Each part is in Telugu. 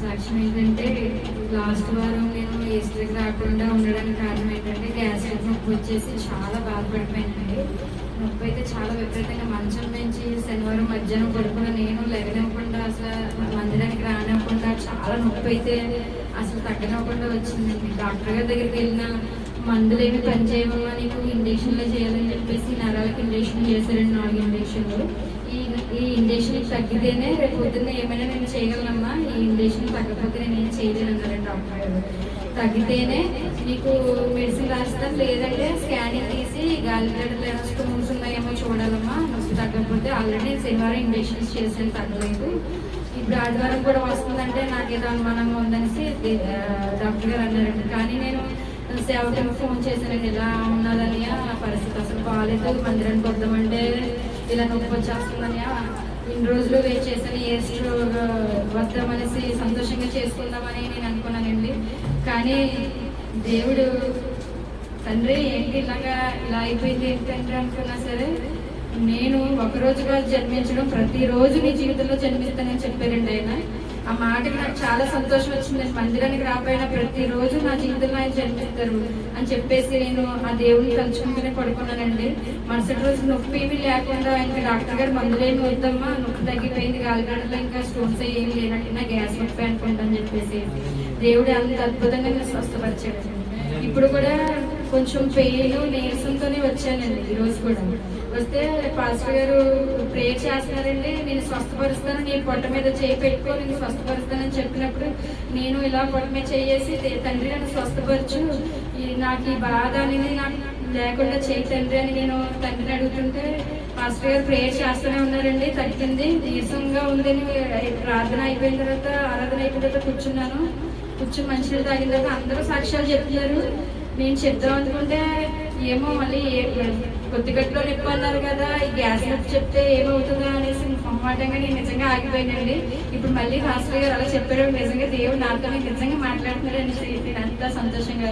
సాక్ష్యం ఏంటంటే లాస్ట్ వారం నేను ఈస్టర్కి రాకుండా ఉండడానికి కారణం ఏంటంటే గ్యాస్ట్రిక్ నొప్పి వచ్చేసి చాలా బాధపడిపోయానండి. నొప్పి అయితే చాలా విపరీతంగా మంచం నుంచి శనివారం మధ్యాహ్నం పడుకున్న నేను లేవనివ్వకుండా అసలు మందిరానికి రానివ్వకుండా చాలా నొప్పి అయితే అసలు తగ్గనివ్వకుండా వచ్చిందండి. డాక్టర్ గారి దగ్గరికి వెళ్ళిన మందులు ఏమి పనిచేయమమ్మా, నీకు ఇంజక్షన్లో చేయాలని చెప్పేసి నరాలకు ఇంజక్షన్ చేశారండి, 4 ఇంజక్షన్లు. ఈ ఇంజక్షన్ తగ్గితేనే రేపు పొద్దున్న ఏమైనా నేను చేయగలనమ్మా, ఈ ఇంజక్షన్ తగ్గకపోతే నేను ఏం చేయలేను అన్నారండి డాక్టర్ గారు. తగ్గితేనే నీకు మెడిసిన్ రాస్తాను, లేదంటే స్కానింగ్ తీసి గాలిగడ్డలు స్టోన్స్ ఉన్నాయేమో చూడాలమ్మా, నొప్పి తగ్గకపోతే. ఆల్రెడీ నేను శనివారం ఇంజక్షన్స్ చేసాను, తగ్గలేదు. ఇప్పుడు ఆదివారం కూడా వస్తుందంటే నాకేదో అనుమానంగా ఉందనేసి డాక్టర్ గారు అన్నారండి. కానీ నేను సేవకులకు ఫోన్ చేశానండి, ఇలా ఉన్నదని నా పరిస్థితి అసలు బాగాలేదు, మందిరానికి వద్దామంటే ఇలా నొప్పి వచ్చేస్తుందని. ఇన్ని రోజులు వెయిట్ చేశాను, వద్దామనేసి సంతోషంగా చేసుకుందామని నేను అనుకున్నానండి. కానీ దేవుడు తండ్రి ఏంటి ఇలా అయిపోయింది ఏంటంటే అనుకున్నా సరే, నేను ఒకరోజుగా జన్మించడం, ప్రతిరోజు నీ జీవితంలో జన్మిస్తానని చెప్పారండి ఆయన. ఆ మాటకి నాకు చాలా సంతోషం వచ్చింది. మందిరానికి రాబోయినా ప్రతిరోజు నా జీవితంలో ఆయన జన్మిస్తారు అని చెప్పేసి నేను ఆ దేవుడిని తలుచుకుంటూనే పడుకున్నానండి. మరుసటి రోజు నొప్పి ఏమీ లేకుండా ఇంకా డాక్టర్ గారు మందులేమి వద్దమ్మా, నొప్పి తగ్గిపోయింది, గాలిగడ్డలో ఇంకా స్టోన్స్ ఏమి లేనట్టున్నా గ్యాస్ నొప్పి అనుకుంటాను చెప్పేసి దేవుడు అంత అద్భుతంగా నేను స్వస్థపరిచాడు. ఇప్పుడు కూడా కొంచెం పెయిన్ నీరసంతోనే వచ్చానండి. ఈరోజు కూడా వస్తే పాస్టర్ గారు ప్రేయర్ చేస్తున్నారండి, నేను స్వస్థపరుస్తాను, నీ పొట్ట మీద చేయి పెట్టుకో, నేను స్వస్థపరుస్తానని చెప్పినప్పుడు నేను ఇలా పొట్ట మీద చేసి తండ్రి నన్ను స్వస్థపరచు, నాకు ఈ బాధ అనేది నాకు లేకుండా చేయి తండ్రి అని నేను తండ్రిని అడుగుతుంటే పాస్టర్ గారు ప్రేయర్ చేస్తూనే ఉన్నారండి. తగ్గింది, నీరసంగా ఉందని ప్రార్థన అయిపోయిన తర్వాత, ఆరాధన అయిపోయిన తర్వాత కూర్చున్నాను. కూర్చుని మంచినీళ్ళు తాగిన తర్వాత అందరూ సాక్ష్యాలు చెప్తున్నారు. నేను చెప్దాం అనుకుంటే ఏమో మళ్ళీ కొద్దిగట్లో నొప్పి అన్నారు కదా, ఈ గ్యాస్ నొప్పి చెప్తే ఏమవుతుందో అనేసి మొహమాటంగా నేను నిజంగా ఆగిపోయినండి. ఇప్పుడు మళ్ళీ పాస్టర్ గారు అలా చెప్పారు, నిజంగా దేవుడు నాతో నిజంగా మాట్లాడుతున్నారు అనేసి నేను అంతా సంతోషంగా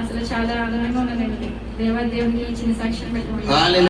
అసలు చాలా ఆనందంగా ఉన్నానండి. దేవుడిని చిన్న సాక్ష్యం పెట్టుకోండి.